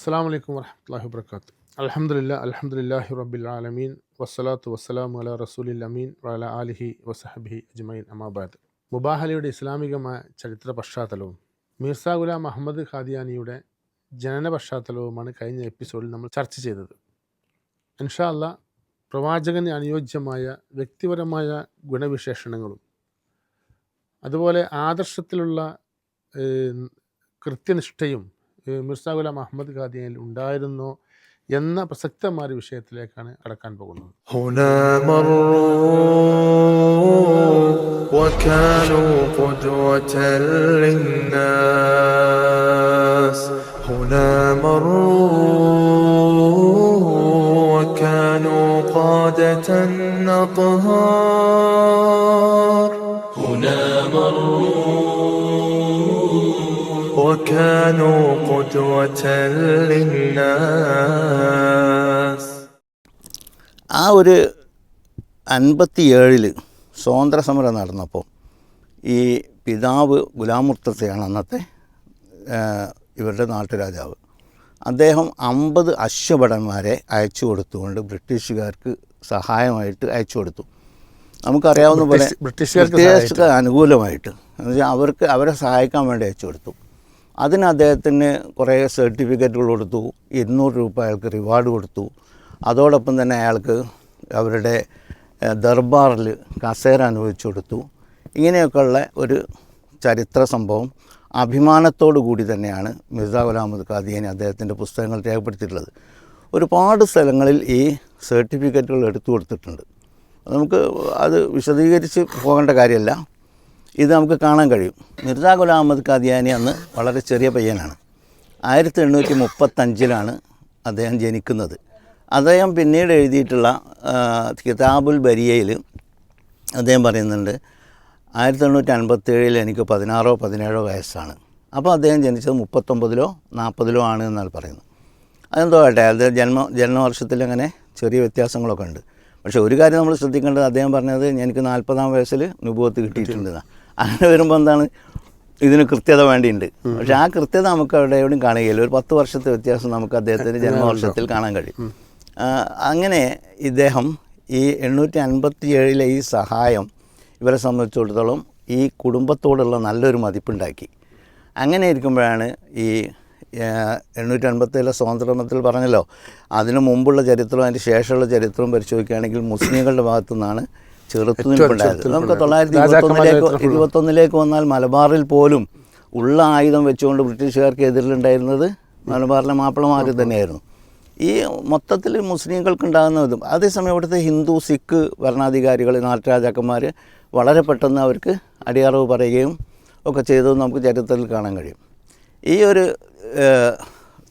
അസ്സലാമു അലൈക്കും വറഹ്മത്തുള്ളാഹി വബറകാതുഹു. അൽഹംദുലില്ലാഹി റബ്ബിൽ ആലമീൻ വസ്സലാത്തു വസ്സലാമു അലാ റസൂലിൽ അമീൻ വഅലാ ആലിഹി വസഹ്ബിഹി അജ്മഈൻ അമ്മാ ബഅദ്. മുബാഹലയുടെ ഇസ്ലാമികമായ ചരിത്ര പശ്ചാത്തലവും മിർസാ ഗുലാം അഹമ്മദ് ഖാദിയാനിയുടെ ജനന പശ്ചാത്തലവുമാണ് കഴിഞ്ഞ എപ്പിസോഡിൽ നമ്മൾ ചർച്ച ചെയ്തത്. ഇൻഷാ അല്ലാഹ് പ്രവാചകന് അനുയോജ്യമായ വ്യക്തിപരമായ ഗുണവിശേഷണങ്ങളും അതുപോലെ ആദർശത്തിലുള്ള കൃത്യനിഷ്ഠയും മിർസാ ഗുലാം അഹമ്മദ് ഖാദിയാനിൽ ഉണ്ടായിരുന്നോ എന്ന പ്രസക്തമായ വിഷയത്തിലേക്കാണ് കടക്കാൻ പോകുന്നത്. هنا مروا وكانوا قدوة للناس هنا مروا وكانوا قادة أطهار هنا مروا وكانوا قدوة للناس. ആ ഒരു 57 സ്വാതന്ത്ര്യ സമരം നടന്നപ്പോൾ ഈ പിതാവ് ഗുലാം മുർത്തസയാണ് അന്നത്തെ ഇവരുടെ നാട്ടുരാജാവ്. അദ്ദേഹം 50 അശ്വഭടന്മാരെ അയച്ചു കൊടുത്തുകൊണ്ട് ബ്രിട്ടീഷുകാർക്ക് സഹായമായിട്ട് അയച്ചു കൊടുത്തു. നമുക്കറിയാവുന്ന പോലെ ബ്രിട്ടീഷുകാർക്ക് അനുകൂലമായിട്ട് എന്നുവെച്ചാൽ അവരെ സഹായിക്കാൻ വേണ്ടി അയച്ചു കൊടുത്തു. അതിന് അദ്ദേഹത്തിന് കുറേ സർട്ടിഫിക്കറ്റുകൾ കൊടുത്തു, 200 രൂപ അയാൾക്ക് റിവാർഡ് കൊടുത്തു. അതോടൊപ്പം തന്നെ അയാൾക്ക് അവരുടെ ദർബാറിൽ കസേര അനുവദിച്ചു കൊടുത്തു. ഇങ്ങനെയൊക്കെയുള്ള ഒരു ചരിത്ര സംഭവം അഭിമാനത്തോടു കൂടി തന്നെയാണ് മിർസാ ഗുലാം അഹമ്മദ് ഖാദിയാനി അദ്ദേഹത്തിൻ്റെ പുസ്തകങ്ങൾ രേഖപ്പെടുത്തിയിട്ടുള്ളത്. ഒരുപാട് സ്ഥലങ്ങളിൽ ഈ സർട്ടിഫിക്കറ്റുകൾ എടുത്തു കൊടുത്തിട്ടുണ്ട്. നമുക്ക് അത് വിശദീകരിച്ച് പോകേണ്ട കാര്യമല്ല, ഇത് നമുക്ക് കാണാൻ കഴിയും. മിർസാ ഗുലാം അഹമ്മദ് ഖാദിയാനി അന്ന് വളരെ ചെറിയ പയ്യനാണ്. 1835 അദ്ദേഹം ജനിക്കുന്നത്. അദ്ദേഹം പിന്നീട് എഴുതിയിട്ടുള്ള കിതാബുൽ ബരിയയിൽ അദ്ദേഹം പറയുന്നുണ്ട് 1857 എനിക്ക് 16-17 വയസ്സാണ്. അപ്പോൾ അദ്ദേഹം ജനിച്ചത് 39-ലോ 40-ലോ ആണ് എന്നാണ് പറയുന്നത്. അതെന്തോ ആട്ടെ, അത് ജന്മവർഷത്തിൽ അങ്ങനെ ചെറിയ വ്യത്യാസങ്ങളൊക്കെ ഉണ്ട്. പക്ഷേ ഒരു കാര്യം നമ്മൾ ശ്രദ്ധിക്കേണ്ടത്, അദ്ദേഹം പറഞ്ഞത് എനിക്ക് 40-ാം വയസ്സിൽ നുബുവത്ത് കിട്ടിയിട്ടുണ്ടെന്നാണ്. അങ്ങനെ വരുമ്പോൾ എന്താണ്, ഇതിന് കൃത്യത വേണ്ടിയുണ്ട്. പക്ഷേ ആ കൃത്യത നമുക്ക് അവിടെ എവിടെയും കാണുകയില്ല. ഒരു 10 വർഷത്തെ വ്യത്യാസം നമുക്ക് അദ്ദേഹത്തിൻ്റെ ജന്മവർഷത്തിൽ കാണാൻ കഴിയും. അങ്ങനെ ഇദ്ദേഹം ഈ 857 ഈ സഹായം ഇവരെ സംബന്ധിച്ചിടത്തോളം ഈ കുടുംബത്തോടുള്ള നല്ലൊരു മതിപ്പുണ്ടാക്കി. അങ്ങനെ ഇരിക്കുമ്പോഴാണ് ഈ 857 സ്വാതന്ത്ര്യത്തിൽ പറഞ്ഞല്ലോ, അതിനു മുമ്പുള്ള ചരിത്രവും അതിന് ശേഷമുള്ള ചരിത്രവും പരിശോധിക്കുകയാണെങ്കിൽ മുസ്ലിങ്ങളുടെ ഭാഗത്തു നിന്നാണ് ചെറുത്തുനിൽപ്പുണ്ടായത്. നമുക്ക് 1921 വന്നാൽ മലബാറിൽ പോലും ഉള്ള ആയുധം വെച്ചുകൊണ്ട് ബ്രിട്ടീഷുകാർക്ക് എതിരിലുണ്ടായിരുന്നത് മലബാറിലെ മാപ്പിളമാർ തന്നെയായിരുന്നു. ഈ മൊത്തത്തിൽ മുസ്ലിങ്ങൾക്കുണ്ടാകുന്ന ഇതും, അതേസമയം ഇവിടുത്തെ ഹിന്ദു സിഖ് ഭരണാധികാരികൾ നാട്ടുരാജാക്കന്മാർ വളരെ പെട്ടെന്ന് അവർക്ക് അടിയറവ് പറയുകയും ഒക്കെ ചെയ്തതെന്ന് നമുക്ക് ചരിത്രത്തിൽ കാണാൻ കഴിയും. ഈ ഒരു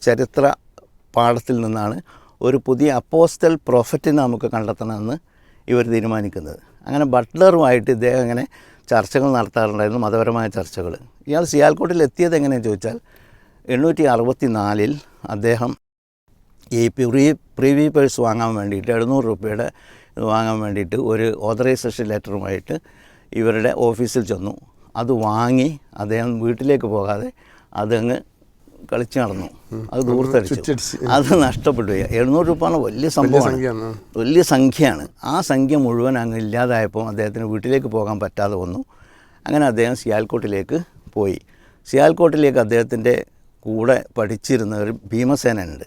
ചരിത്ര പാഠത്തിൽ നിന്നാണ് ഒരു പുതിയ അപ്പോസ്റ്റൽ പ്രൊഫറ്റിനെ നമുക്ക് കണ്ടെത്തണമെന്ന് ഇവർ തീരുമാനിക്കുന്നത്. അങ്ങനെ ബട്ട്ലറുമായിട്ട് ഇദ്ദേഹം ഇങ്ങനെ ചർച്ചകൾ നടത്താറുണ്ടായിരുന്നു, മതപരമായ ചർച്ചകൾ. ഇയാൾ സിയാൽക്കോട്ടിൽ എത്തിയത് എങ്ങനെയാണെന്ന് ചോദിച്ചാൽ 864 അദ്ദേഹം ഈ പ്രിവി പേഴ്സ് വാങ്ങാൻ വേണ്ടിയിട്ട് 700 രൂപയുടെ വാങ്ങാൻ വേണ്ടിയിട്ട് ഒരു ഓതറൈസേഷൻ ലെറ്ററുമായിട്ട് ഇവരുടെ ഓഫീസിൽ ചെന്നു. അത് വാങ്ങി അദ്ദേഹം വീട്ടിലേക്ക് പോകാതെ അതങ്ങ് കളിച്ച് നടന്നു. അത് ദൂർത്തടിച്ചു, അത് നഷ്ടപ്പെട്ടു. 700 രൂപ വലിയ സംഭവമാണ്, വലിയ സംഖ്യയാണ്. ആ സംഖ്യ മുഴുവൻ അങ്ങ് ഇല്ലാതായപ്പോൾ അദ്ദേഹത്തിന് വീട്ടിലേക്ക് പോകാൻ പറ്റാതെ വന്നു. അങ്ങനെ അദ്ദേഹം സിയാൽക്കോട്ടിലേക്ക് പോയി. സിയാൽക്കോട്ടിലേക്ക് അദ്ദേഹത്തിൻ്റെ കൂടെ പഠിച്ചിരുന്ന ഒരു ഭീമസേനുണ്ട്.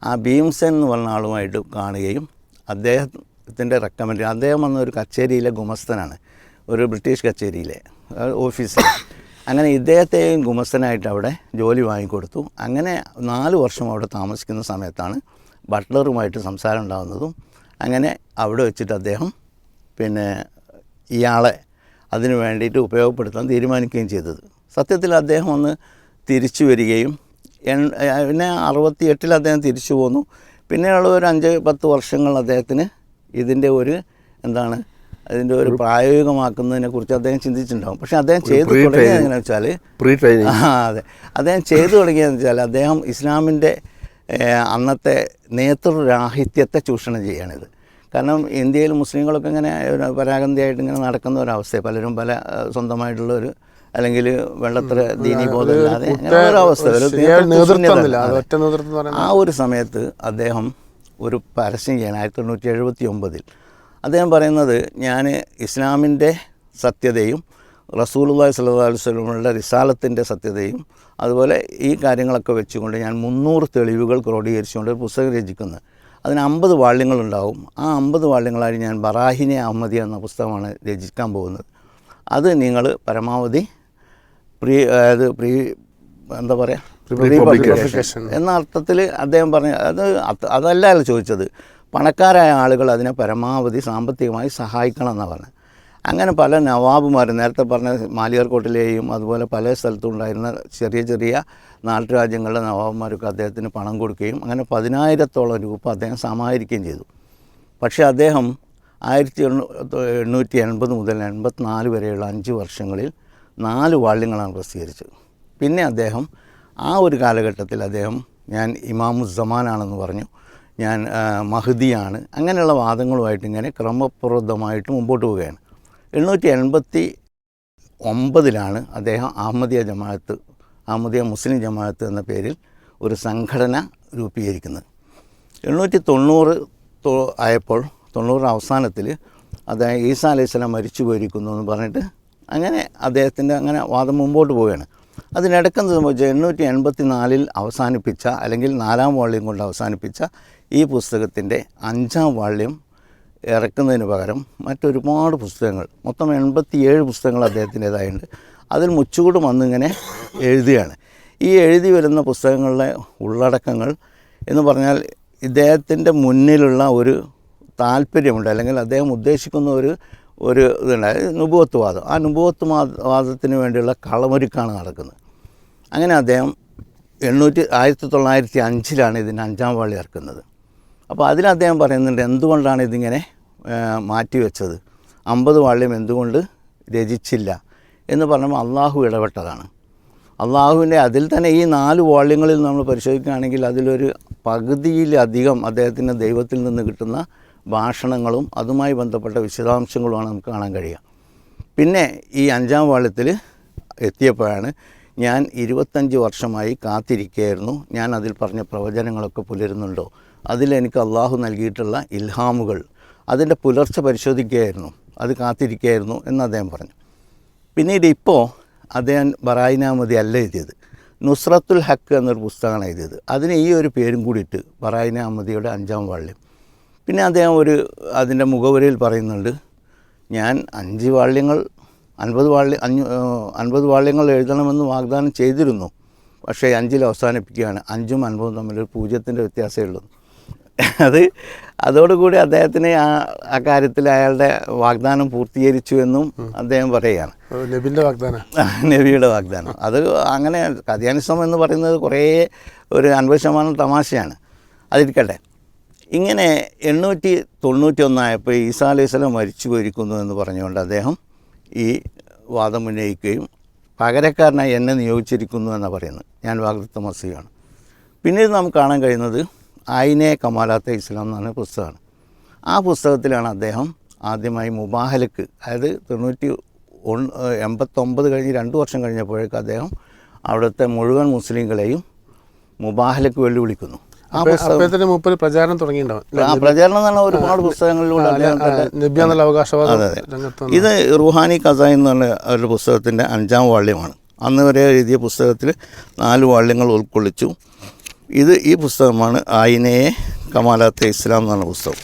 ആ ഭീംസേൻ എന്ന് പറഞ്ഞ ആളുമായിട്ട് കാണുകയും അദ്ദേഹത്തിൻ്റെ റെക്കമെൻഡ്, അദ്ദേഹം വന്ന ഒരു കച്ചേരിയിലെ ഗുമസ്തനാണ്, ഒരു ബ്രിട്ടീഷ് കച്ചേരിയിലെ ഓഫീസിൽ. അങ്ങനെ ഇദ്ദേഹത്തെയും ഗുമസ്തനായിട്ട് അവിടെ ജോലി വാങ്ങിക്കൊടുത്തു. അങ്ങനെ 4 വർഷം അവിടെ താമസിക്കുന്ന സമയത്താണ് ബട്ട്ലറുമായിട്ട് സംസാരം ഉണ്ടാകുന്നതും. അങ്ങനെ അവിടെ വെച്ചിട്ട് അദ്ദേഹം ഇയാളെ അതിനു വേണ്ടിയിട്ട് ഉപയോഗപ്പെടുത്താൻ തീരുമാനിക്കുകയും ചെയ്തത്. സത്യത്തിൽ അദ്ദേഹം ഒന്ന് തിരിച്ചു വരികയും പിന്നെ 68 അദ്ദേഹം തിരിച്ചു പോന്നു. പിന്നെയുള്ള ഒരു 5-10 വർഷങ്ങൾ അദ്ദേഹത്തിന് ഇതിൻ്റെ ഒരു അതിൻ്റെ ഒരു പ്രായോഗികമാക്കുന്നതിനെ കുറിച്ച് അദ്ദേഹം ചിന്തിച്ചിട്ടുണ്ടാകും. പക്ഷേ അദ്ദേഹം ചെയ്തു തുടങ്ങിയത് എങ്ങനെയാണെന്ന് വെച്ചാൽ അതെ, അദ്ദേഹം ചെയ്തു തുടങ്ങിയതെന്ന് വെച്ചാൽ അദ്ദേഹം ഇസ്ലാമിൻ്റെ അന്നത്തെ നേതൃരാഹിത്യത്തെ ചൂഷണം ചെയ്യുകയാണിത്. കാരണം ഇന്ത്യയിൽ മുസ്ലിങ്ങളൊക്കെ ഇങ്ങനെ പരാഗന്ധിയായിട്ട് ഇങ്ങനെ നടക്കുന്ന ഒരവസ്ഥ, പലരും പല സ്വന്തമായിട്ടുള്ള ഒരു അല്ലെങ്കിൽ വെള്ളത്ര ദീനീബോധമില്ലാതെ അങ്ങനെ ഒരവസ്ഥ, ആ ഒരു സമയത്ത് അദ്ദേഹം ഒരു പരസ്യം ചെയ്യാൻ 1979 അദ്ദേഹം പറയുന്നത്, ഞാൻ ഇസ്ലാമിൻ്റെ സത്യതയും റസൂലുള്ളാഹി സ്വല്ലല്ലാഹു അലൈഹി വസല്ലമയുടെ റിസാലത്തിൻ്റെ സത്യതയും അതുപോലെ ഈ കാര്യങ്ങളൊക്കെ വെച്ചുകൊണ്ട് ഞാൻ 300 തെളിവുകൾ ക്രോഡീകരിച്ചുകൊണ്ട് ഒരു പുസ്തകം രചിക്കുന്നത്. അതിന് 50 വാള്യങ്ങളുണ്ടാവും. ആ 50 വാള്യങ്ങളായി ഞാൻ ബറാഹിനെ അഹമ്മദിയ എന്ന പുസ്തകമാണ് രചിക്കാൻ പോകുന്നത്. അത് നിങ്ങൾ പരമാവധി എന്താ പറയുക, പ്രീ പബ്ലിക്കേഷൻ എന്ന അർത്ഥത്തിൽ അദ്ദേഹം പറഞ്ഞ അതല്ലല്ലോ ചോദിച്ചത്. പണക്കാരായ ആളുകൾ അതിനെ പരമാവധി സാമ്പത്തികമായി സഹായിക്കണം എന്നാണ് പറഞ്ഞത്. അങ്ങനെ പല നവാബുമാർ, നേരത്തെ പറഞ്ഞ മാലിയർക്കോട്ടിലെയും അതുപോലെ പല സ്ഥലത്തും ഉണ്ടായിരുന്ന ചെറിയ ചെറിയ നാട്ടുരാജ്യങ്ങളിലെ നവാബുമാരൊക്കെ അദ്ദേഹത്തിന് പണം കൊടുക്കുകയും അങ്ങനെ 10,000-ഓളം രൂപ അദ്ദേഹം സമാഹരിക്കുകയും ചെയ്തു. പക്ഷേ അദ്ദേഹം 1880 മുതൽ 84 വരെയുള്ള 5 വർഷങ്ങളിൽ 4 വാള്യങ്ങളാണ് പ്രസിദ്ധീകരിച്ചത്. പിന്നെ അദ്ദേഹം ആ ഒരു കാലഘട്ടത്തിൽ അദ്ദേഹം ഞാൻ ഇമാമുസ്സമാനാണെന്ന് പറഞ്ഞു, ഞാൻ മഹ്ദിയാണ്, അങ്ങനെയുള്ള വാദങ്ങളുമായിട്ട് ഇങ്ങനെ ക്രമപ്രദമായിട്ട് മുമ്പോട്ട് പോവുകയാണ്. 889 അദ്ദേഹം അഹമ്മദിയ മുസ്ലിം ജമാഅത്ത് എന്ന പേരിൽ ഒരു സംഘടന രൂപീകരിക്കുന്നത്. 890 ആയപ്പോൾ 90 അവസാനത്തിൽ അദ്ദേഹം ഈസാ അലൈഹിസ്സലാം മരിച്ചു പോയിരിക്കുന്നു എന്ന് പറഞ്ഞിട്ട് അങ്ങനെ അദ്ദേഹത്തിൻ്റെ അങ്ങനെ വാദം മുമ്പോട്ട് പോവുകയാണ്. അതിനിടക്കെന്ന് സംഭവിച്ചാൽ 884 അവസാനിപ്പിച്ച അല്ലെങ്കിൽ 4-ാം വാള്യം കൊണ്ട് അവസാനിപ്പിച്ച ഈ പുസ്തകത്തിൻ്റെ 5-ാം വാള്യം ഇറക്കുന്നതിന് പകരം മറ്റൊരുപാട് പുസ്തകങ്ങൾ, മൊത്തം 87 പുസ്തകങ്ങൾ അദ്ദേഹത്തിൻ്റേതായുണ്ട്. അതിൽ മുച്ചുകൂട് വന്നിങ്ങനെ എഴുതുകയാണ്. ഈ എഴുതി വരുന്ന പുസ്തകങ്ങളിലെ ഉള്ളടക്കങ്ങൾ എന്ന് പറഞ്ഞാൽ ഇദ്ദേഹത്തിൻ്റെ മുന്നിലുള്ള ഒരു താല്പര്യമുണ്ട്, അല്ലെങ്കിൽ അദ്ദേഹം ഉദ്ദേശിക്കുന്ന ഒരു ഇതുണ്ട്, നുബുവത്ത് വാദം. ആ നുബുവത്ത് വാദത്തിന് വേണ്ടിയുള്ള കളമൊരുക്കാണ് നടക്കുന്നത്. അങ്ങനെ അദ്ദേഹം 1905 ഇതിന് 5-ാം വാള്യം ഇറക്കുന്നത്. അപ്പോൾ അതിൽ അദ്ദേഹം പറയുന്നുണ്ട് എന്തുകൊണ്ടാണ് ഇതിങ്ങനെ മാറ്റിവെച്ചത്, 50 വാള്യം എന്തുകൊണ്ട് രചിച്ചില്ല എന്ന് പറഞ്ഞപ്പോൾ അള്ളാഹു ഇടപെട്ടതാണ്. അള്ളാഹുവിൻ്റെ അതിൽ തന്നെ ഈ 4 വാള്യങ്ങളിൽ നമ്മൾ പരിശോധിക്കുകയാണെങ്കിൽ അതിലൊരു പകുതിയിലധികം അദ്ദേഹത്തിൻ്റെ ദൈവത്തിൽ നിന്ന് കിട്ടുന്ന ഭാഷണങ്ങളും അതുമായി ബന്ധപ്പെട്ട വിശദാംശങ്ങളുമാണ് നമുക്ക് കാണാൻ കഴിയുക. പിന്നെ ഈ 5-ാം വാള്യത്തിൽ എത്തിയപ്പോഴാണ് ഞാൻ 25 വർഷമായി കാത്തിരിക്കുകയായിരുന്നു, ഞാൻ അതിൽ പറഞ്ഞ പ്രവചനങ്ങളൊക്കെ പുലരുന്നുണ്ടോ, അതിലെനിക്ക് അള്ളാഹു നൽകിയിട്ടുള്ള ഇൽഹാമുകൾ അതിൻ്റെ പുലർച്ച പരിശോധിക്കുകയായിരുന്നു, അത് കാത്തിരിക്കുകയായിരുന്നു എന്ന് അദ്ദേഹം പറഞ്ഞു. പിന്നീട് ഇപ്പോൾ അദ്ദേഹം ബറായിന അഹമ്മദി അല്ല എഴുതിയത്, നുസ്രത്തുൽ ഹക്ക് എന്നൊരു പുസ്തകമാണ് എഴുതിയത്. അതിന് ഈ ഒരു പേരും കൂടിയിട്ട് ബറായിന അഹമ്മദിയുടെ 5-ാം വാള്യം. പിന്നെ അദ്ദേഹം അതിൻ്റെ മുഖവരിയിൽ പറയുന്നുണ്ട്, ഞാൻ 50 വാള്യങ്ങൾ എഴുതണമെന്ന് വാഗ്ദാനം ചെയ്തിരുന്നു, പക്ഷേ 5-ൽ അവസാനിപ്പിക്കുകയാണ്. 5ഉം 50ഉം തമ്മിലൊരു 0ൻ്റെ വ്യത്യാസമേ ഉള്ളൂ. അതോടുകൂടി അദ്ദേഹത്തിന് ആ കാര്യത്തിൽ അയാളുടെ വാഗ്ദാനം പൂർത്തീകരിച്ചു എന്നും അദ്ദേഹം പറയുകയാണ്. നബിയുടെ വാഗ്ദാനം അത് അങ്ങനെ കഥയാനിസം എന്ന് പറയുന്നത് കുറേ ഒരു 50% തമാശയാണ്. അതിരിക്കട്ടെ. ഇങ്ങനെ 891 ആയപ്പോൾ ഈസാ അലൈഹിസ്സലാം മരിച്ചു പോയിരിക്കുന്നു എന്ന് പറഞ്ഞുകൊണ്ട് അദ്ദേഹം ഈ വാദം ഉന്നയിക്കുകയും പകരക്കാരനായി എന്നെ നിയോഗിച്ചിരിക്കുന്നു എന്നാണ് പറയുന്നത്. ഞാൻ വാഗ്ദത്ത മസീഹാണ്. പിന്നീട് നമുക്ക് കാണാൻ കഴിയുന്നത് ആയിനെ കമാലാത്തെ ഇസ്ലാം എന്നാണ് പുസ്തകമാണ്. ആ പുസ്തകത്തിലാണ് അദ്ദേഹം ആദ്യമായി മുബാഹലക്ക്, അതായത് 89 കഴിഞ്ഞ് 2 വർഷം കഴിഞ്ഞപ്പോഴേക്ക് അദ്ദേഹം അവിടുത്തെ മുഴുവൻ മുസ്ലിങ്ങളെയും മുബാഹലക്ക് വെല്ലുവിളിക്കുന്നു. ആ പ്രചാരണം തുടങ്ങിയിട്ടുണ്ടാവും. ആ പ്രചാരണം എന്ന് പറഞ്ഞാൽ ഒരുപാട് പുസ്തകങ്ങളിലൂടെ അതെ. ഇത് റുഹാനി ഖസായിൻ എന്ന് പറഞ്ഞ ഒരു പുസ്തകത്തിൻ്റെ 5-ാം വാള്യമാണ്. അന്ന് വരെ എഴുതിയ പുസ്തകത്തിൽ 4 വാള്യങ്ങൾ ഉൾക്കൊള്ളിച്ചു. ഈ പുസ്തകമാണ് ആയിനയെ കമാലാത്തെ ഇസ്ലാം എന്ന് പറഞ്ഞ പുസ്തകം.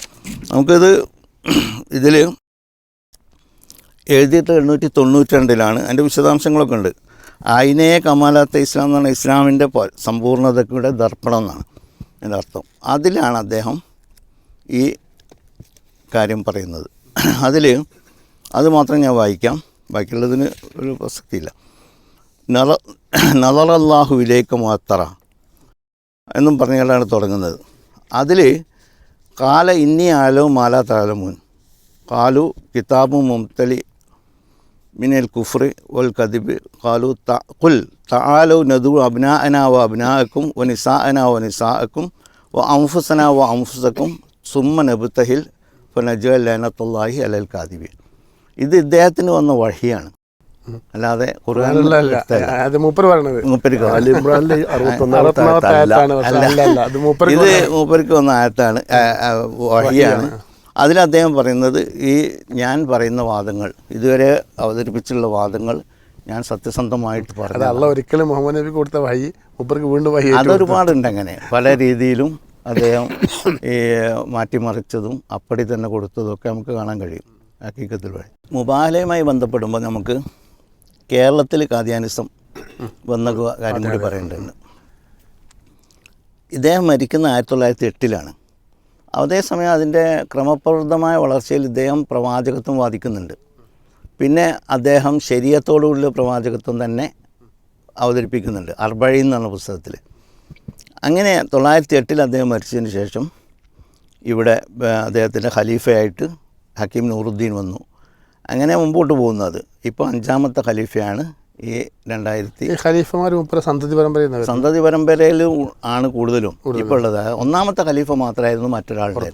ഇതിൽ എഴുതിയിട്ട് 892 അതിൻ്റെ വിശദാംശങ്ങളൊക്കെ ഉണ്ട്. ആയിനയെ കമാലാത്തെ ഇസ്ലാം എന്ന് പറഞ്ഞാൽ ഇസ്ലാമിൻ്റെ സമ്പൂർണ്ണതയുടെ ദർപ്പണം എന്നാണ് എൻ്റെ അർത്ഥം. അതിലാണ് അദ്ദേഹം ഈ കാര്യം പറയുന്നത്. അത് മാത്രം ഞാൻ വായിക്കാം, ബാക്കിയുള്ളതിന് ഒരു പ്രസക്തിയില്ല. നളറല്ലാഹു ഇലൈക മുഅത്തറ എന്നും പറഞ്ഞുകൊണ്ടാണ് തുടങ്ങുന്നത്. അതിൽ കാല ഇന്നി ആലോ മാലാ താലമൂൻ കാലു കിതാബു മുംതലി മിനൽ കുഫ്രി വൽ കദിബ് കാലു ഖുൽ തആലു നദു അബ്നാഅനാ വ അബ്നാഅക്കും വ നിസാഅനാ വ നിസാഅക്കും വ അൻഫുസനാ വ അൻഫുസക്കും സുമ്മ നബ്തഹിൽ ഫനജഅൽ ലഅനത്തുല്ലാഹി അലൽ കാദിബീൻ. ഇത് ഇദ്ദേഹത്തിന് വന്ന വഹിയാണ്. അല്ലാതെ ഖുർആനിലുള്ള അല്ല. അത് മൂപ്പര് പറയണത് മൂപ്പർക്ക് ആലി ഇമ്രാനിലെ 61-ാമത്തെ അറുപത്തൊന്നാമത്തെ ആയത്താണ്. പക്ഷേ അല്ല, അത് മൂപ്പര് ഇത് മൂപ്പർക്ക് വന്ന ആയത്താണ്, വഹിയാണ്. അതിൽ അദ്ദേഹം പറയുന്നത് ഈ ഞാൻ പറയുന്ന വാദങ്ങൾ, ഇതുവരെ അവതരിപ്പിച്ചുള്ള വാദങ്ങൾ ഞാൻ സത്യസന്ധമായിട്ട് അത് പറഞ്ഞു. അള്ള ഒരിക്കലും മുഹമ്മദ് നബി കൊടുത്ത വഹി മൂപ്പർക്ക് വീണ്ടും വഹി അതൊരുപാടുണ്ട്. അങ്ങനെ പല രീതിയിലും അദ്ദേഹം ഈ മാറ്റിമറിച്ചതും അപ്പടി തന്നെ കൊടുത്തതും ഒക്കെ നമുക്ക് കാണാൻ കഴിയും ഹഖീഖത്തുൽ വഹി. മുബാഹലയുമായി ബന്ധപ്പെടുമ്പോൾ നമുക്ക് കേരളത്തിൽ ഖാദിയാനിസം വന്ന കാര്യം കൂടി പറയേണ്ടതുണ്ട്. ഇദ്ദേഹം മരിക്കുന്ന 1908-ലാണ്. അതേസമയം അതിൻ്റെ ക്രമപ്രവൃത്തമായ വളർച്ചയിൽ ഇദ്ദേഹം പ്രവാചകത്വം വാദിക്കുന്നുണ്ട്. പിന്നെ അദ്ദേഹം ശരീഅത്തോടുള്ള പ്രവാചകത്വം തന്നെ അവതരിപ്പിക്കുന്നുണ്ട് അർബഈൻ എന്ന പുസ്തകത്തിൽ. അങ്ങനെ 1908 അദ്ദേഹം മരിച്ചതിന് ശേഷം ഇവിടെ അദ്ദേഹത്തിൻ്റെ ഖലീഫയായിട്ട് ഹക്കീം നൂറുദ്ദീൻ വന്നു. അങ്ങനെ മുമ്പോട്ട് പോകുന്നത് ഇപ്പോൾ 5-ാമത്തെ ഖലീഫയാണ് ഈ 2000. ഖലീഫമാർ മൂപ്പര് സന്തതി പരമ്പരയിൽ ആണ് കൂടുതലും ഇപ്പോൾ ഉള്ളത്. 1-ാമത്തെ ഖലീഫ മാത്രമായിരുന്നു മറ്റൊരാളുടെ.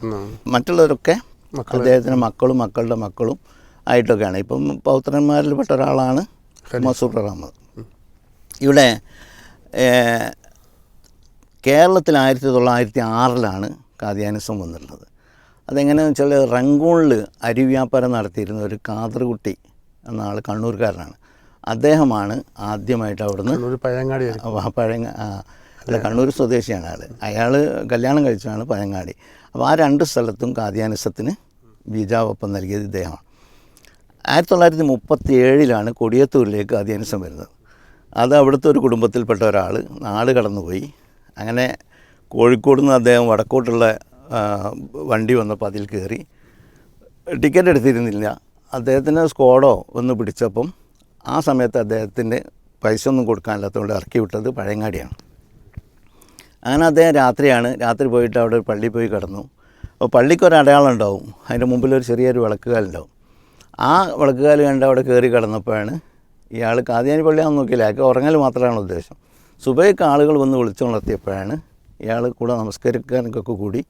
മറ്റുള്ളവരൊക്കെ അദ്ദേഹത്തിൻ്റെ മക്കളും മക്കളുടെ മക്കളും ആയിട്ടൊക്കെയാണ്. ഇപ്പം പൗത്രന്മാരിൽ പെട്ട ഒരാളാണ് മസൂർ അഹമ്മദ്. ഇവിടെ കേരളത്തിൽ 1906-ലാണ് ഖാദിയാനിസം വന്നിട്ടുള്ളത്. അതെങ്ങനെയാണെന്ന് വെച്ചാൽ റങ്കൂണിൽ അരി വ്യാപാരം നടത്തിയിരുന്ന ഒരു കാതർകുട്ടി എന്ന ആൾ കണ്ണൂർക്കാരനാണ്. അദ്ദേഹമാണ് ആദ്യമായിട്ട് അവിടുന്ന് അല്ല കണ്ണൂർ സ്വദേശിയാണ് ആൾ. അയാൾ കല്യാണം കഴിച്ചാണ് പഴങ്ങാടി. അപ്പോൾ ആ 2 സ്ഥലത്തും ഖാദിയാനിസത്തിന് ബീജാവൊപ്പം നൽകിയത് ഇദ്ദേഹമാണ്. 1937-ലാണ് കൊടിയത്തൂരിലേക്ക് ഖാദിയാനിസം വരുന്നത്. അത് അവിടുത്തെ ഒരു കുടുംബത്തിൽപ്പെട്ട ഒരാൾ നാട് കടന്നുപോയി. അങ്ങനെ കോഴിക്കോട് നിന്ന് അദ്ദേഹം വടക്കോട്ടുള്ള വണ്ടി വന്നപ്പോൾ അതിൽ കയറി ടിക്കറ്റ് എടുത്തിരുന്നില്ല. അദ്ദേഹത്തിന് സ്ക്വാഡോ ഒന്ന് പിടിച്ചപ്പം ആ സമയത്ത് അദ്ദേഹത്തിന് പൈസ ഒന്നും കൊടുക്കാനില്ലാത്തതുകൊണ്ട് ഇറക്കി വിട്ടത് പഴയങ്ങാടിയാണ്. അങ്ങനെ അദ്ദേഹം രാത്രി പോയിട്ട് അവിടെ ഒരു പള്ളിയിൽ പോയി കിടന്നു. അപ്പോൾ പള്ളിക്കൊരു അടയാളം ഉണ്ടാവും, അതിൻ്റെ മുമ്പിലൊരു ചെറിയൊരു വിളക്കുകാലുണ്ടാവും. ആ വിളക്കുകാൽ കണ്ട് അവിടെ കയറി കിടന്നപ്പോഴാണ് ഇയാൾ ഖാദിയാനി പള്ളിയാണെന്ന് നോക്കിയില്ല, അയാൾക്ക് ഉറങ്ങൽ മാത്രമാണ് ഉദ്ദേശം. സുബൈക്ക് ആളുകൾ വന്ന് വിളിച്ചുണർത്തിയപ്പോഴാണ് ഇയാൾ കൂടെ നമസ്കരിക്കാനൊക്കെ കൂടി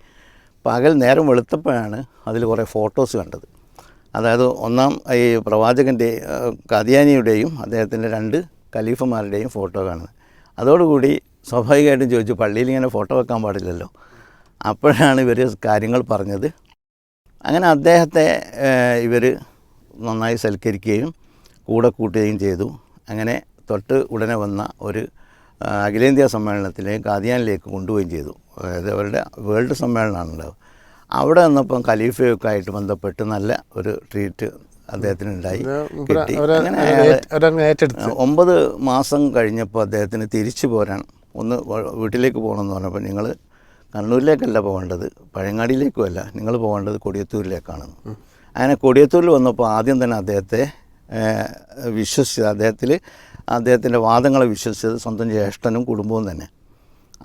പകൽ നേരം വെളുത്തപ്പോഴാണ് അതിൽ കുറേ ഫോട്ടോസ് കണ്ടത്. അതായത് ഒന്നാം ഈ പ്രവാചകൻ്റെ ഖാദിയാനിയുടെയും അദ്ദേഹത്തിൻ്റെ 2 ഖലീഫമാരുടെയും ഫോട്ടോ കാണുന്നത്. അതോടുകൂടി സ്വാഭാവികമായിട്ടും ചോദിച്ചു, പള്ളിയിൽ ഇങ്ങനെ ഫോട്ടോ വെക്കാൻ പാടില്ലല്ലോ. അപ്പോഴാണ് ഇവർ കാര്യങ്ങൾ പറഞ്ഞത്. അങ്ങനെ അദ്ദേഹത്തെ ഇവർ നന്നായി സൽക്കരിക്കുകയും കൂടെ കൂട്ടുകയും ചെയ്തു. അങ്ങനെ തൊട്ട് ഉടനെ വന്ന ഒരു അഖിലേന്ത്യാ സമ്മേളനത്തിൽ ഖാദിയാനിലേക്ക് കൊണ്ടുപോവുകയും ചെയ്തു. അതായത് അവരുടെ വേൾഡ് സമ്മേളനമാണുണ്ടാവുക. അവിടെ വന്നപ്പം ഖലീഫയൊക്കെ ആയിട്ട് ബന്ധപ്പെട്ട് നല്ല ഒരു ട്രീറ്റ് അദ്ദേഹത്തിനുണ്ടായി കിട്ടി. അങ്ങനെ 9 മാസം കഴിഞ്ഞപ്പോൾ അദ്ദേഹത്തിന് തിരിച്ചു പോരാൻ ഒന്ന് വീട്ടിലേക്ക് പോകണമെന്ന് പറഞ്ഞപ്പോൾ നിങ്ങൾ കണ്ണൂരിലേക്കല്ല പോകേണ്ടത്, പഴയങ്ങാടിയിലേക്കുമല്ല, നിങ്ങൾ പോകേണ്ടത് കൊടിയത്തൂരിലേക്കാണ്. അങ്ങനെ കൊടിയത്തൂരിൽ വന്നപ്പോൾ ആദ്യം തന്നെ അദ്ദേഹത്തെ വിശ്വസിച്ചത്, അദ്ദേഹത്തിൻ്റെ വാദങ്ങളെ വിശ്വസിച്ചത് സ്വന്തം ജ്യേഷ്ഠനും കുടുംബവും തന്നെ.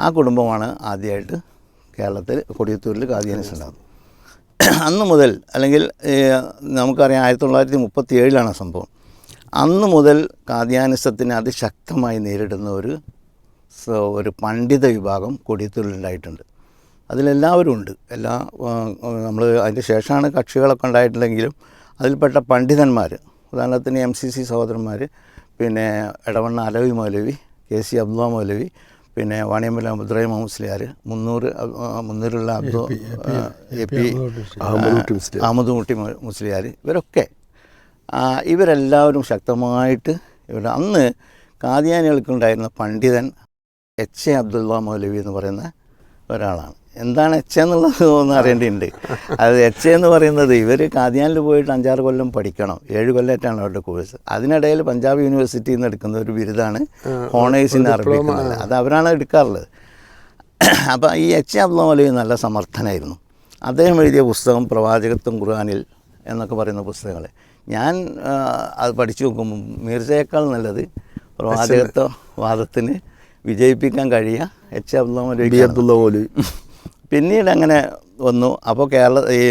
ആ കുടുംബമാണ് ആദ്യമായിട്ട് കേരളത്തിൽ കൊടിയത്തൂരിൽ ഖാദിയാനിസം ഉണ്ടാകുന്നത്. അന്ന് മുതൽ, അല്ലെങ്കിൽ നമുക്കറിയാം 1937-ലാണ് സംഭവം. അന്ന് മുതൽ ഖാദിയാനിസത്തിനെ അതിശക്തമായി നേരിടുന്ന ഒരു പണ്ഡിത വിഭാഗം കൊടിയത്തൂരിലുണ്ടായിട്ടുണ്ട്. അതിലെല്ലാവരും ഉണ്ട്. നമ്മൾ അതിൻ്റെ ശേഷമാണ് കക്ഷികളൊക്കെ ഉണ്ടായിട്ടുണ്ടെങ്കിലും അതിൽപ്പെട്ട പണ്ഡിതന്മാർ, ഉദാഹരണത്തിന് MCC സഹോദരന്മാർ, പിന്നെ എടവണ്ണ അലവി മൗലവി, KC അബ്ദുള്ള മൗലവി, പിന്നെ വാണിയമ്പല അബ്ദുറഹിം മുസ്ലിയാർ, മുന്നൂറുള്ള AP അഹമ്മദ് മുട്ടി മുസ്ലിയാർ, ഇവരെല്ലാവരും ശക്തമായിട്ട് അന്ന് ഖാദിയാനികൾക്കുണ്ടായിരുന്ന പണ്ഡിതൻ HA അബ്ദുള്ള മൗലവി എന്ന് പറയുന്ന ഒരാളാണ്. എന്താണ് HA എന്നുള്ളത് ഒന്ന് അറിയേണ്ടതുണ്ട്. അത് HA എന്ന് പറയുന്നത് ഇവർ ഖാദിയാനിൽ പോയിട്ട് 5-6 കൊല്ലം പഠിക്കണം, 7 കൊല്ലമായിട്ടാണ് അവരുടെ കോഴ്സ്. അതിനിടയിൽ പഞ്ചാബ് യൂണിവേഴ്സിറ്റിയിൽ നിന്ന് എടുക്കുന്ന ഒരു ബിരുദാണ് ഹോണേഴ്സ് ഇൻ അറബിക്. അത് അവരാണ് എടുക്കാറുള്ളത്. അപ്പോൾ ഈ HA അബ്ദുള്ള മൗലവി നല്ല സമർത്ഥനായിരുന്നു. അദ്ദേഹം എഴുതിയ പുസ്തകം പ്രവാചകത്വം ഖുർആനിൽ എന്നൊക്കെ പറയുന്ന പുസ്തകങ്ങൾ ഞാൻ അത് പഠിച്ചു നോക്കുമ്പോൾ മിർസയേക്കാൾ നല്ലത് പ്രവാചകത്വ വാദത്തിന് വിജയിപ്പിക്കാൻ കഴിയുക HA അബ്ദുള്ള മൗലവി. പിന്നീട് അങ്ങനെ വന്നു. അപ്പോൾ ഈ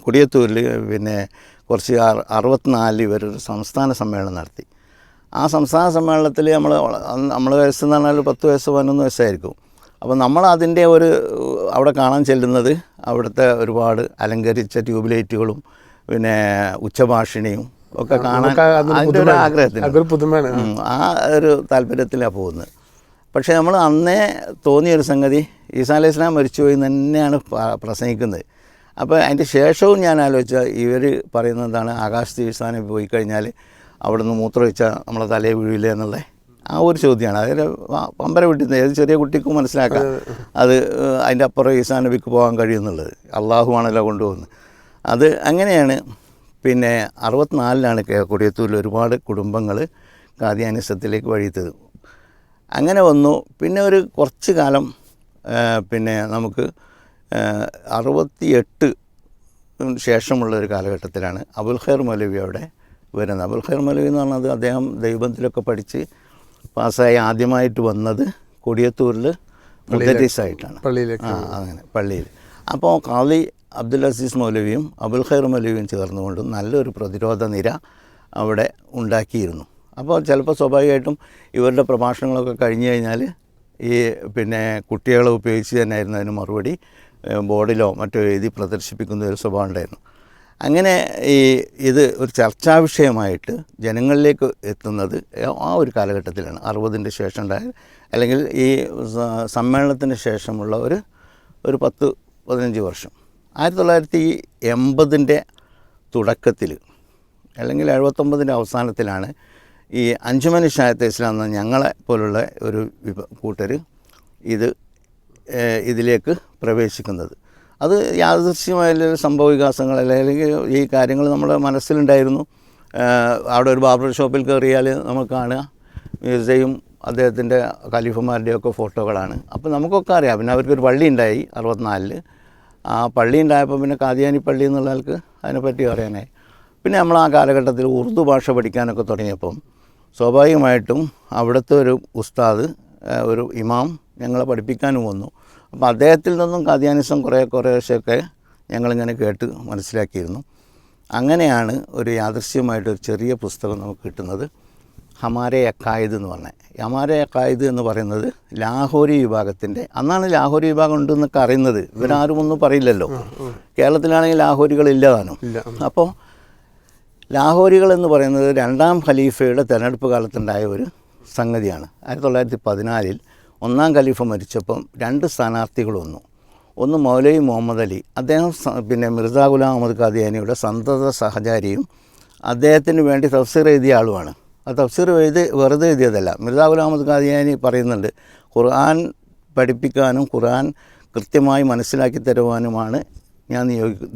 കൊടിയത്തൂരിൽ പിന്നെ കുറച്ച് 64 ഇവരൊരു സംസ്ഥാന സമ്മേളനം നടത്തി. ആ സംസ്ഥാന സമ്മേളനത്തിൽ നമ്മൾ വയസ്സെന്ന് പറഞ്ഞാൽ 10 വയസ്സ് 11 വയസ്സായിരിക്കും. അപ്പോൾ നമ്മൾ അതിൻ്റെ അവിടെ കാണാൻ ചെല്ലുന്നത് അവിടുത്തെ ഒരുപാട് അലങ്കരിച്ച ട്യൂബ് ലൈറ്റുകളും പിന്നെ ഉച്ചഭാഷിണിയും ഒക്കെ കാണാൻ അതിൻ്റെ ഒരു ആഗ്രഹത്തിന് ആ ഒരു താല്പര്യത്തിലാണ് പോകുന്നത്. പക്ഷേ നമ്മൾ അന്നേ തോന്നിയൊരു സംഗതി ഈസാ അലൈഹി ഇസ്ലാം മരിച്ചുപോയി തന്നെയാണ് പ്രസംഗിക്കുന്നത്. അപ്പോൾ അതിൻ്റെ ശേഷവും ഞാൻ ആലോചിച്ചാൽ ഇവർ പറയുന്നതാണ് ആകാശത്ത് ഈസാനെ പോയി കഴിഞ്ഞാൽ അവിടെ നിന്ന് മൂത്രമൊഴിച്ചാൽ നമ്മളെ തലയെ വീഴില്ല എന്നുള്ള ആ ഒരു ചോദ്യമാണ്. അതിൽ പമ്പര വിട്ടുന്നത് ഏത് ചെറിയ കുട്ടിക്കും മനസ്സിലാക്കാം അത് അതിൻ്റെ അപ്പുറം ഈസാ നബിക്ക് പോകാൻ കഴിയുമെന്നുള്ളത്. അള്ളാഹുവാണല്ലോ കൊണ്ടുപോകുന്നത്. അത് അങ്ങനെയാണ്. പിന്നെ 64-ലാണ് കൊടിയത്തൂരിൽ ഒരുപാട് കുടുംബങ്ങൾ ഖാദിയാനിസത്തിലേക്ക് വഴിയെത്തത്. അങ്ങനെ വന്നു. പിന്നെ ഒരു കുറച്ച് കാലം പിന്നെ നമുക്ക് 68 ശേഷമുള്ള ഒരു കാലഘട്ടത്തിലാണ് അബുൽ ഖൈർ മൗലവി അവിടെ വരുന്നത്. അബുൽ ഖൈർ മൗലവി എന്ന് പറഞ്ഞത് അദ്ദേഹം ദൈവബന്ധത്തിലൊക്കെ പഠിച്ച് പാസ്സായി ആദ്യമായിട്ട് വന്നത് കൊടിയത്തൂരിൽ മുദരിസായിട്ടാണ്. അങ്ങനെ പള്ളിയിൽ. അപ്പോൾ ഖാദി അബ്ദുൽ അസീസ് മൗലവിയും അബുൽ ഖൈർ മൗലവിയും ചേർന്നുകൊണ്ട് നല്ലൊരു പ്രതിരോധ നിര അവിടെ ഉണ്ടാക്കിയിരുന്നു. അപ്പോൾ ചിലപ്പോൾ സ്വാഭാവികമായിട്ടും ഇവരുടെ പ്രഭാഷണങ്ങളൊക്കെ കഴിഞ്ഞ് കഴിഞ്ഞാൽ ഈ പിന്നെ കുട്ടികളെ ഉപയോഗിച്ച് തന്നെയായിരുന്നു അതിന് മറുപടി ബോർഡിലോ മറ്റോ എഴുതി പ്രദർശിപ്പിക്കുന്ന ഒരു സ്വഭാവം ഉണ്ടായിരുന്നു. അങ്ങനെ ഇത് ഒരു ചർച്ചാ വിഷയമായിട്ട് ജനങ്ങളിലേക്ക് എത്തുന്നത് ആ ഒരു കാലഘട്ടത്തിലാണ്. 60-ൻ്റെ ശേഷം ഉണ്ടായത്, അല്ലെങ്കിൽ ഈ സമ്മേളനത്തിന് ശേഷമുള്ള ഒരു 10-15 വർഷം. 1980-ൻ്റെ തുടക്കത്തിൽ അല്ലെങ്കിൽ 79-ൻ്റെ അവസാനത്തിലാണ് ഈ അഞ്ചുമൻ ഇശാഅത്തെ ഇസ്ലാം എന്ന ഞങ്ങളെ പോലുള്ള ഒരു കൂട്ടർ ഇതിലേക്ക് പ്രവേശിക്കുന്നത്. അത് യാദൃശ്യമായ സംഭവ വികാസങ്ങൾ അല്ലെങ്കിൽ ഈ കാര്യങ്ങൾ നമ്മുടെ മനസ്സിലുണ്ടായിരുന്നു. അവിടെ ഒരു ബാർബർ ഷോപ്പിൽ കയറിയാൽ നമുക്ക് കാണുക മിർസയും അദ്ദേഹത്തിൻ്റെ ഖലീഫമാരുടെയൊക്കെ ഫോട്ടോകളാണ്. അപ്പോൾ നമുക്കൊക്കെ അറിയാം. പിന്നെ അവർക്കൊരു പള്ളി ഉണ്ടായി 64-ൽ. ആ പള്ളി ഉണ്ടായപ്പോൾ പിന്നെ കാദിയാനി പള്ളി എന്നുള്ള ആൾക്ക് അതിനെപ്പറ്റി അറിയാനായി. പിന്നെ നമ്മൾ ആ കാലഘട്ടത്തിൽ ഉറുദു ഭാഷ പഠിക്കാനൊക്കെ തുടങ്ങിയപ്പം സ്വാഭാവികമായിട്ടും അവിടുത്തെ ഒരു ഉസ്താദ്, ഒരു ഇമാം ഞങ്ങളെ പഠിപ്പിക്കാനും വന്നു. അപ്പോൾ അദ്ദേഹത്തിൽ നിന്നും ഖാദിയാനിസം കുറേശ്ശെയൊക്കെ ഞങ്ങളിങ്ങനെ കേട്ട് മനസ്സിലാക്കിയിരുന്നു. അങ്ങനെയാണ് ഒരു യാദൃശ്യമായിട്ടൊരു ചെറിയ പുസ്തകം നമുക്ക് കിട്ടുന്നത്, ഹമാരെ അക്കായിദ് എന്ന് പറഞ്ഞത്. ഹമാരെ അക്കായിദ് എന്ന് പറയുന്നത് ലാഹോരി വിഭാഗത്തിൻ്റെ, അന്നാണ് ലാഹോരി വിഭാഗം ഉണ്ടെന്നൊക്കെ അറിയുന്നത്. ഇവരാരും ഒന്നും പറയില്ലല്ലോ. കേരളത്തിലാണെങ്കിൽ ലാഹോരികളില്ലതാനും. അപ്പോൾ ലാഹോരികൾ എന്ന് പറയുന്നത് 2ാം ഖലീഫയുടെ തെരഞ്ഞെടുപ്പ് കാലത്തുണ്ടായ ഒരു സംഗതിയാണ്. 1914-ൽ 1ാം ഖലീഫ മരിച്ചപ്പം 2 സ്ഥാനാർത്ഥികൾ വന്നു. ഒന്ന് മൗലവി മുഹമ്മദ് അലി, അദ്ദേഹം പിന്നെ മിർസ ഗുലാം അഹമ്മദ് ഖാദിയാനിയുടെ സന്തത സഹചാരിയും അദ്ദേഹത്തിന് വേണ്ടി തഫ്സീർ എഴുതിയ ആളുമാണ്. ആ തഫ്സീർ വെറുതെ എഴുതിയതല്ല. മിർസ ഗുലാം അഹമ്മദ് ഖാദിയാനി പറയുന്നുണ്ട്, ഖുർആൻ പഠിപ്പിക്കാനും ഖുർആൻ കൃത്യമായി മനസ്സിലാക്കി തരുവാനുമാണ് ഞാൻ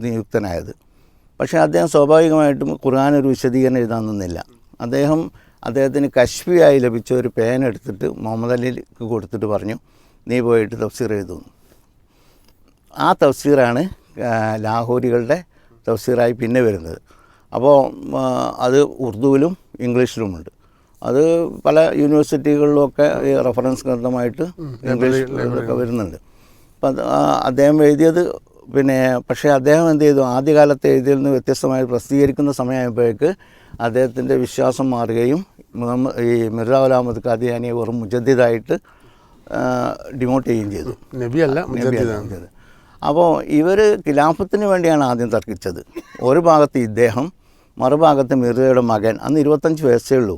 നിയുക്തനായത്. പക്ഷേ അദ്ദേഹം സ്വാഭാവികമായിട്ടും ഖുർആൻ ഒരു വിശദീകരണം എഴുതാൻ നിന്നില്ല. അദ്ദേഹത്തിന് കശ്ഫിയായി ലഭിച്ച ഒരു പേന എടുത്തിട്ട് മുഹമ്മദ് അലിക്ക് കൊടുത്തിട്ട് പറഞ്ഞു, നീ പോയിട്ട് തഫ്സീർ എഴുതുന്നു. ആ തഫ്സീറാണ് ലാഹോരികളുടെ തഫ്സീറായി പിന്നെ വരുന്നത്. അപ്പോൾ അത് ഉറുദുവിലും ഇംഗ്ലീഷിലുമുണ്ട്. അത് പല യൂണിവേഴ്സിറ്റികളിലുമൊക്കെ ഈ റെഫറൻസ് ഗ്രന്ഥമായിട്ട് ഇംഗ്ലീഷിലൊക്കെ വരുന്നുണ്ട്. അപ്പം അദ്ദേഹം എഴുതിയത് പിന്നെ പക്ഷേ അദ്ദേഹം എന്ത് ചെയ്തു, ആദ്യകാലത്തെ എഴുതിയിൽ നിന്ന് വ്യത്യസ്തമായി പ്രസിദ്ധീകരിക്കുന്ന സമയമായപ്പോഴേക്ക് അദ്ദേഹത്തിൻ്റെ വിശ്വാസം മാറുകയും ഈ മിർസ ഗുലാം അഹമ്മദ് ഖാദിയാനിയെ വെറും മുജദ്ദിദായിട്ട് ഡിമോട്ട് ചെയ്യുകയും ചെയ്തു. നബിയല്ല. അപ്പോൾ ഇവർ ഖിലാഫത്തിന് വേണ്ടിയാണ് ആദ്യം തർക്കിച്ചത്. ഒരു ഭാഗത്ത് ഇദ്ദേഹം, മറുഭാഗത്ത് മിർസയുടെ മകൻ. അന്ന് 25 വയസ്സേ ഉള്ളൂ.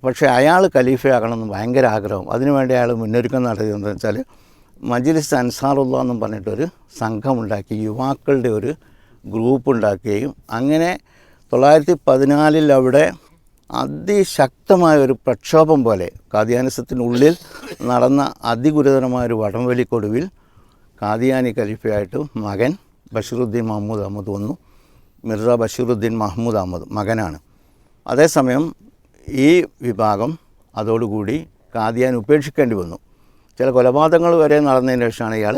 പക്ഷേ അയാൾ ഖലീഫയാകണമെന്ന് ഭയങ്കര ആഗ്രഹം. അതിനുവേണ്ടി അയാൾ മുന്നൊരുക്കം നടത്തിയതെന്ന് വെച്ചാൽ മജ്ലിസ് അൻസാറുള്ള എന്നും പറഞ്ഞിട്ടൊരു സംഘമുണ്ടാക്കി, യുവാക്കളുടെ ഒരു ഗ്രൂപ്പ് ഉണ്ടാക്കുകയും അങ്ങനെ 1914-ൽ അവിടെ അതിശക്തമായ ഒരു പ്രക്ഷോഭം പോലെ ഖാദിയാനിസത്തിനുള്ളിൽ നടന്ന അതിഗുരുതരമായൊരു വടംവലിക്കൊടുവിൽ ഖാദിയാനി ഖലീഫയായിട്ട് മകൻ ബഷീറുദ്ദീൻ മഹ്മൂദ് അഹമ്മദ് വന്നു. മിർസ ബഷീറുദ്ദീൻ മഹ്മൂദ് അഹമ്മദ് മകനാണ്. അതേസമയം ഈ വിഭാഗം അതോടുകൂടി ഖാദിയാൻ ഉപേക്ഷിക്കേണ്ടി വന്നു. ചില കൊലപാതകങ്ങൾ വരെ നടന്നതിന് ശേഷമാണ് ഇയാൾ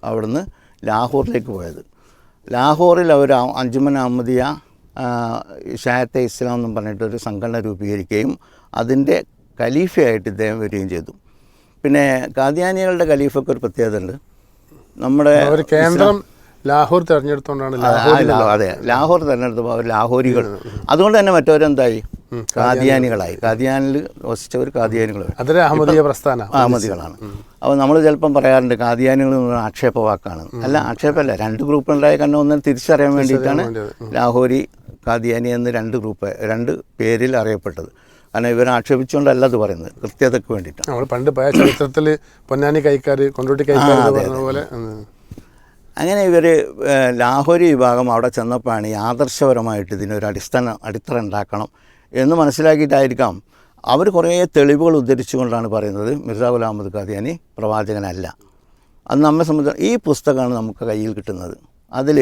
അവിടുന്ന് ലാഹോറിലേക്ക് പോയത്. ലാഹോറിൽ അവർ അഞ്ചുമൻ അഹമ്മദിയ ഇശാഅത്തെ ഇസ്ലാം എന്നും പറഞ്ഞിട്ടൊരു സംഘടന രൂപീകരിക്കുകയും അതിൻ്റെ ഖലീഫയായിട്ട് ഇദ്ദേഹം വരികയും ചെയ്തു. പിന്നെ ഖാദിയാനികളുടെ ഖലീഫയ്ക്ക് ഒരു പ്രത്യേകത ഉണ്ട്. നമ്മുടെ കേന്ദ്രം ലാഹോർ തിരഞ്ഞെടുത്തുകൊണ്ടാണ്. അതെ, ലാഹോർ തിരഞ്ഞെടുത്തപ്പോൾ അവർ ലാഹോരികൾ. അതുകൊണ്ട് തന്നെ മറ്റവരെന്തായി, ഖാദിയാനികളായി. ഖാദിയാനിൽ വസിച്ചവർ ഖാദിയാനികളായി. അതൊരു അഹമ്മദിയ പ്രസ്ഥാനം, അഹമ്മദികളാണ്. അപ്പോൾ നമ്മൾ ചിലപ്പം പറയാറുണ്ട് ഖാദിയാനികൾ എന്ന് ആക്ഷേപ വാക്കാണ്. അല്ല, ആക്ഷേപമല്ല. 2 ഗ്രൂപ്പുണ്ടായ കാരണം ഒന്നും തിരിച്ചറിയാൻ വേണ്ടിയിട്ടാണ് ലാഹോരി ഖാദിയാനി എന്ന് രണ്ട് പേരിൽ അറിയപ്പെട്ടത്. കാരണം ഇവരെ ആക്ഷേപിച്ചുകൊണ്ടല്ല അത് പറയുന്നത്, കൃത്യതയ്ക്ക് വേണ്ടിയിട്ടാണ്. നമ്മൾ പണ്ട് പഴയ ചരിത്രത്തിൽ പൊന്നാനി കൈക്കാർ, കൊണ്ടോട്ടി കൈക്കാർ പറഞ്ഞ പോലെ. അങ്ങനെ ഇവർ ലാഹോരി വിഭാഗം അവിടെ ചെന്നപ്പോഴാണ് ഈ ആദർശപരമായിട്ട് ഇതിനൊരു അടിത്തറ ഉണ്ടാക്കണം എന്ന് മനസ്സിലാക്കിയിട്ടായിരിക്കാം അവർ കുറേ തെളിവുകൾ ഉദ്ധരിച്ചുകൊണ്ടാണ് പറയുന്നത് മിർസാ ഗുലാം അഹമ്മദ് ഖാദിയാനി പ്രവാചകനല്ല. അത് നമ്മെ സംബന്ധിച്ച് ഈ പുസ്തകമാണ് നമുക്ക് കയ്യിൽ കിട്ടുന്നത്. അതിൽ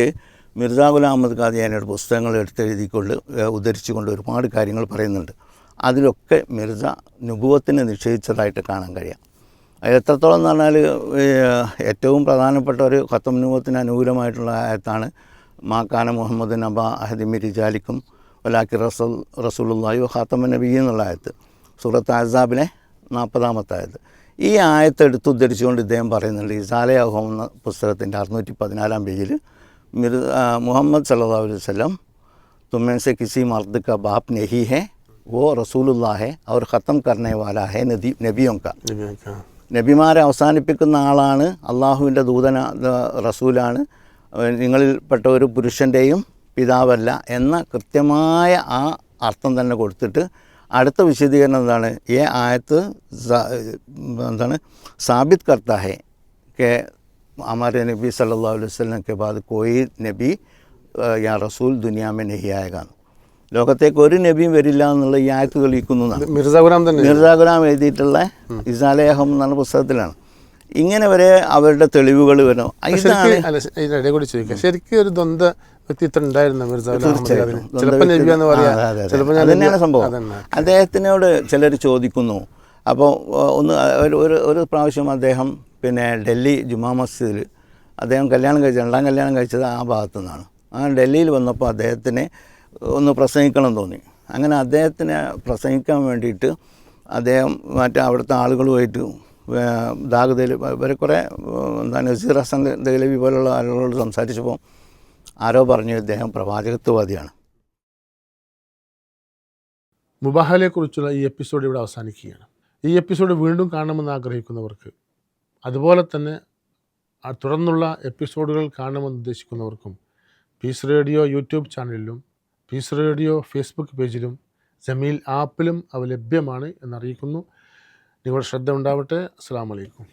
മിർസാ ഗുലാം അഹമ്മദ് ഖാദിയാനിയുടെ പുസ്തകങ്ങൾ ഉദ്ധരിച്ചുകൊണ്ട് ഒരുപാട് കാര്യങ്ങൾ പറയുന്നുണ്ട്. അതിലൊക്കെ മിർസ നുബുവത്തിനെ നിഷേധിച്ചതായിട്ട് കാണാൻ കഴിയാം. എത്രത്തോളം എന്ന് പറഞ്ഞാൽ ഏറ്റവും പ്രധാനപ്പെട്ട ഒരു ഖത്തം നുബുവത്തിന് അനുകൂലമായിട്ടുള്ള ആയത്താണ് മാക്കാന മുഹമ്മദ് നബ അഹദിമി റിജാലിക്കും വലാക്കി റസൂലുള്ളാഹി ഖാത്തമൻ നബി എന്നുള്ള ആയത്ത്, സൂറത്ത് അഹ്സാബിലെ 40-ാമത്തെ ആയത്ത്. ഈ ആയത്ത് എടുത്തുദ്ധരിച്ചുകൊണ്ട് ഇദ്ദേഹം പറയുന്നുണ്ട് ഇസാലയാഹോം എന്ന പുസ്തകത്തിൻ്റെ 614-ാം പേജിൽ മുഹമ്മദ് സല്ലല്ലാഹു അലൈഹി വസല്ലം തുമ്മൻ സെ കിസി മർദ് കാ ബാപ്പ് നഹി ഹെ വോ റസൂലുള്ളാഹ് ഹെ ഔർ ഖത്തം കർനെ വാല ഹെ നബിയോं का. നബിമാരെ അവസാനിപ്പിക്കുന്ന ആളാണ്, അള്ളാഹുവിൻ്റെ റസൂലാണ്, നിങ്ങളിൽപ്പെട്ട ഒരു പുരുഷൻ്റെയും പിതാവല്ല എന്ന കൃത്യമായ ആ അർത്ഥം തന്നെ കൊടുത്തിട്ട് അടുത്ത വിശദീകരണം എന്താണ്, ഈ ആയത്ത് എന്താണ് സാബിത് കർത്താ ഹെ കെ हमारे नबी सल्लल्लाहु अलैहि वसल्लम के बाद कोई नबी या റസൂൽ ദുനിയാമെ നഹി ആയേഗാ, ലോകത്തേക്ക് ഒരു നബിയും വരില്ല എന്നുള്ള ഈ ആയത്ത് തെളിയിക്കുന്നതാണ്. മിർസാ ഗുലാം എഴുതിയിട്ടുള്ള ഇസാലയഹം എന്ന പുസ്തകത്തിലാണ്. ഇങ്ങനെ വരെ അവരുടെ തെളിവുകൾ വരണം. ഇതാണ് കൂടി ചോദിക്കാം, ശരിക്കും ഒരു ദ്വന്ദ്വ വ്യക്തിത്വം ഉണ്ടായിരുന്ന തന്നെയാണ് സംഭവം. അദ്ദേഹത്തിനോട് ചിലർ ചോദിക്കുന്നു. അപ്പോൾ ഒരു പ്രാവശ്യം അദ്ദേഹം ഡൽഹി ജുമാ മസ്ജിദിൽ അദ്ദേഹം രണ്ടാം കല്യാണം കഴിച്ചത് ആ ഭാഗത്തു നിന്നാണ്. ആ ഡൽഹിയിൽ വന്നപ്പോൾ അദ്ദേഹത്തിന് ഒന്ന് പ്രസംഗിക്കണം തോന്നി. അങ്ങനെ അദ്ദേഹത്തിനെ പ്രസംഗിക്കാൻ വേണ്ടിയിട്ട് അദ്ദേഹം അവിടുത്തെ ആളുകളുമായിട്ട് ഇവരെ കുറേ നസീർ ഹസൻ ദഹ്ലവി പോലുള്ള ആളുകളോട് സംസാരിച്ചപ്പോൾ ആരോ പറഞ്ഞു ഇദ്ദേഹം പ്രവാചകത്വവാദിയാണ്. മുബാഹലയെക്കുറിച്ചുള്ള ഈ എപ്പിസോഡ് ഇവിടെ അവസാനിക്കുകയാണ്. ഈ എപ്പിസോഡ് വീണ്ടും കാണണമെന്ന് ആഗ്രഹിക്കുന്നവർക്ക്, അതുപോലെ തന്നെ തുടർന്നുള്ള എപ്പിസോഡുകൾ കാണണമെന്ന് ഉദ്ദേശിക്കുന്നവർക്കും പീസ് റേഡിയോ യൂട്യൂബ് ചാനലിലും പീസ് റേഡിയോ ഫേസ്ബുക്ക് പേജിലും ജമീൽ ആപ്പിലും അവ ലഭ്യമാണ് എന്നറിയിക്കുന്നു. നിങ്ങളുടെ ശ്രദ്ധ ഉണ്ടാവട്ടെ. അസ്സലാമു അലൈക്കും.